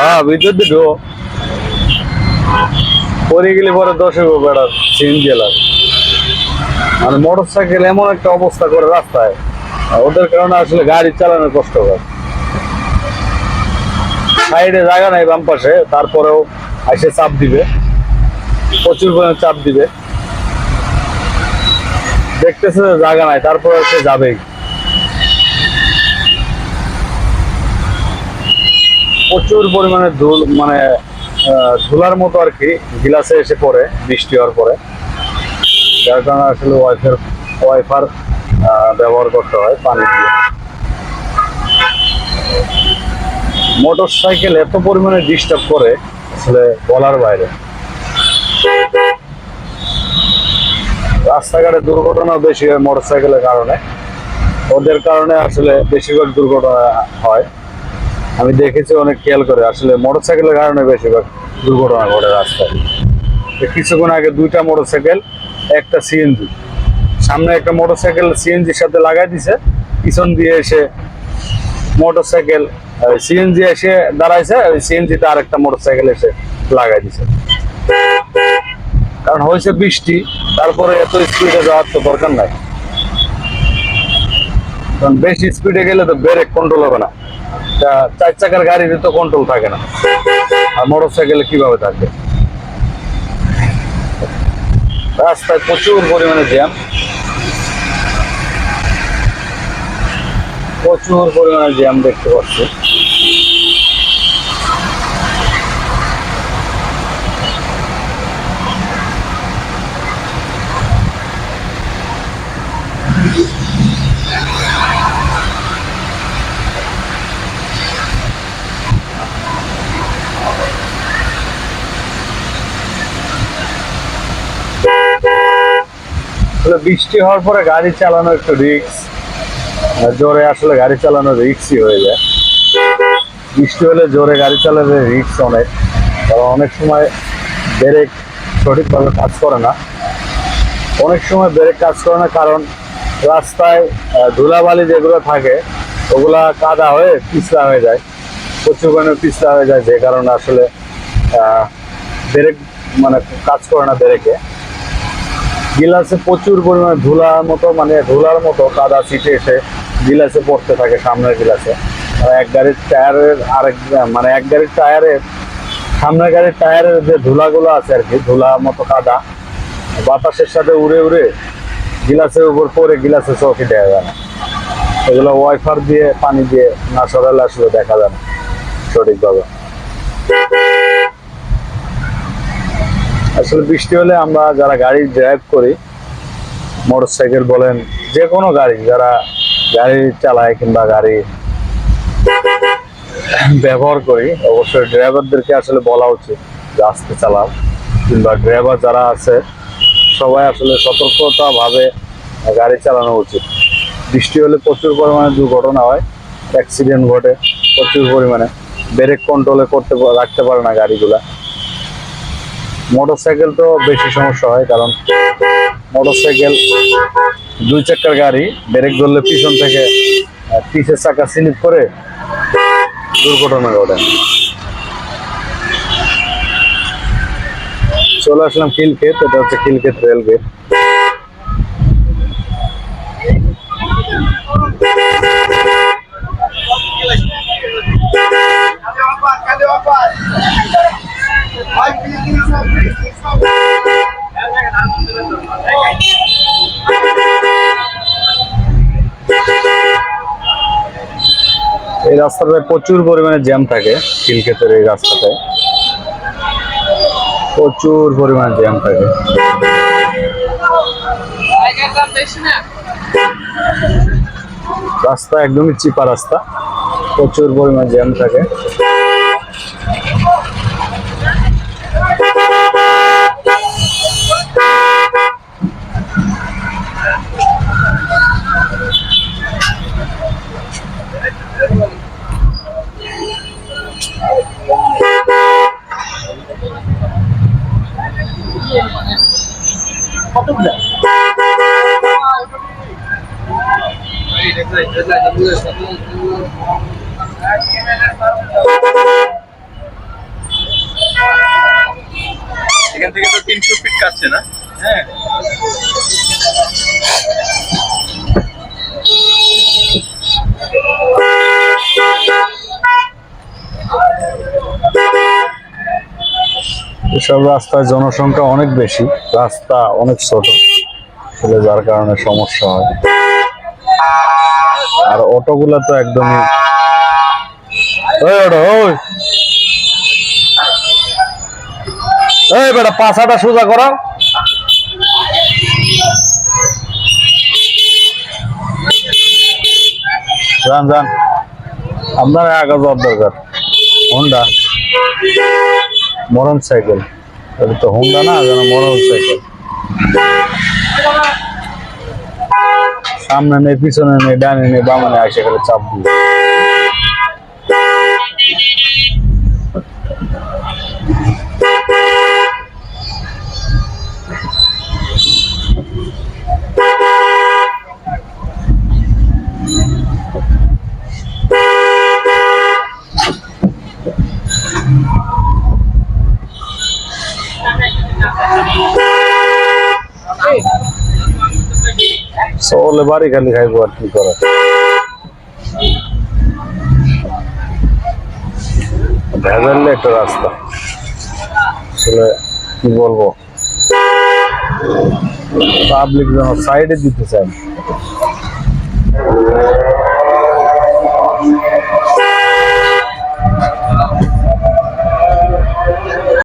হ্যাঁ ভিতর দিকে পরে গেলে পরে 10 বেড়া সিএনজি লাগে। মানে মোটরসাইকেল এমন একটা অবস্থা করে রাস্তায়, ওদের কারণে আসলে গাড়ি চালানো কষ্ট হয়। সাইডে জায়গা নাই বাম পাশে, তারপরেও এসে চাপ দিবে, প্রচুর পরিমাণে চাপ দিবে। দেখতেছে জায়গা নাই, তারপরে সে যাবেই। প্রচুর পরিমাণে ধুল, মানে ধুলার মতো আর কি গিলাসে এসে পড়ে বৃষ্টি হওয়ার পরে, যার কারণে আসলে ওয়াইফার ব্যবহার করতে হয় পানি দিয়ে। মোটর সাইকেল এত পরিমাণে ডিস্টার্ব করে আসলে বলার বাইরে। রাস্তাঘাটে দুর্ঘটনা বেশি হয় মোটর সাইকেলের কারণে, ওদের কারণে আসলে বেশিরভাগ দুর্ঘটনা হয়। আমি দেখেছি অনেক খেয়াল করে, আসলে মোটর সাইকেলের কারণে বেশিরভাগ দুর্ঘটনা ঘটে রাস্তায়। কিছুক্ষণ আগে 2টা মোটরসাইকেল, একটা সিএনজি, সামনে একটা মোটরসাইকেল সিএনজির সাথে লাগাই দিছে, পিছন দিয়ে এসে মোটরসাইকেল সিএনজি এসে দাঁড়াইছে, ওই সিএনজিতে আরেকটা মোটরসাইকেল এসে লাগাই দিছে। কারণ হয়েছে বৃষ্টি, তারপরে এত স্পিডে যাওয়ার তো দরকার নাই, কারণ বেশি স্পিডে গেলে তো ব্রেক কন্ট্রোল হবে না। 4 চাকার গাড়ির তো কন্ট্রোল থাকে না, আর মোটরসাইকেলে কিভাবে থাকবে। রাস্তায় প্রচুর পরিমাণে জ্যাম, প্রচুর পরিমাণে জ্যাম দেখতে পাচ্ছি। বৃষ্টি হওয়ার পরে গাড়ি চালানো একটু রিস্ক, জোরে আসলে গাড়ি চালানো রিস্কই হয়ে যায়। বৃষ্টি হলে জোরে গাড়ি চালালে রিস্ক অনেক, কারণ অনেক সময় ব্রেক সঠিকভাবে কাজ করে না। অনেক সময় ব্রেক কাজ করে না কারণ রাস্তায় ধুলাবালি যেগুলো থাকে ওগুলা কাদা হয়ে পিছলা হয়ে যায়, প্রচুর পরিমাণে পিছলা হয়ে যায়, যে কারণে আসলে ব্রেক মানে কাজ করে না ব্রেকে। গিলাসে প্রচুর পরিমাণে ধুলার মতো কাদা ছিটে এসে গিলাসে পড়তে থাকে, সামনের গিলাসে। এক গাড়ির টায়ারের এক গাড়ির টায়ারের সামনের গাড়ির টায়ারের যে ধুলাগুলো আছে আর কি, ধুলা মতো কাদা বাতাসের সাথে উড়ে উড়ে গিলাসের উপর পড়ে গিলাসে চৌকি দেওয়া যায় না। এগুলো ওয়াইফার দিয়ে পানি দিয়ে না সরালে আসলে দেখা যায় না সঠিকভাবে। আসলে বৃষ্টি হলে আমরা যারা গাড়ি ড্রাইভ করি, মোটরসাইকেল বলেন যে কোনো গাড়ি, যারা গাড়ি চালায় কিংবা গাড়ি ব্যবহার করি, অবশ্যই ড্রাইভারদেরকে আসলে বলা উচিত যে আস্তে চালাও, কিংবা ড্রাইভার যারা আছে সবাই আসলে সতর্কতাভাবে গাড়ি চালানো উচিত। বৃষ্টি হলে প্রচুর পরিমাণে দুর্ঘটনা হয়, অ্যাক্সিডেন্ট ঘটে প্রচুর পরিমাণে, ব্রেক কন্ট্রোলে রাখতে পারে না গাড়িগুলা। মোটরসাইকেল তো বেশি সমস্যা হয়, কারণ মোটরসাইকেল 2 চাকার গাড়ি, ব্রেক ধরলে পিছন থেকে পিছের চাকা স্লিপ করে দুর্ঘটনা ঘটে। চলে আসলাম খিলক্ষেত, এটা হচ্ছে খিলক্ষেত রেল গেট। এই রাস্তাটায় প্রচুর পরিমাণে জ্যাম থাকে, খিলক্ষেতের এই রাস্তাটায় প্রচুর পরিমাণে জ্যাম থাকে। রাস্তা একদমই চিপা রাস্তা, প্রচুর পরিমাণে জ্যাম থাকে। এখান থেকে তো 300 ফিট কাটছে না? হ্যাঁ। এসব রাস্তায় জনসংখ্যা অনেক বেশি, রাস্তা অনেক ছোট, আসলে যার কারণে সমস্যা হয়। আর অটোগুলা তো একদমই বেটা পাছাটা সোজা করো। যান যান, আপনার আগে যাওয়ার দরকার। হোন্ডা মরণ সাইকেল, এটা তো হোন্ডা না, যেন মরণ সাইকেল। সামনে নেই, পিছনে নেই, ডানে নেই, বামনে আসে গেলে চাপ দিয়ে। চলে বাড়ি খালি খাইবো, আর কি করে। ভেজালে একটা রাস্তা, আসলে কি বলবো, পাবলিক যেন সাইডে দিতে চায়।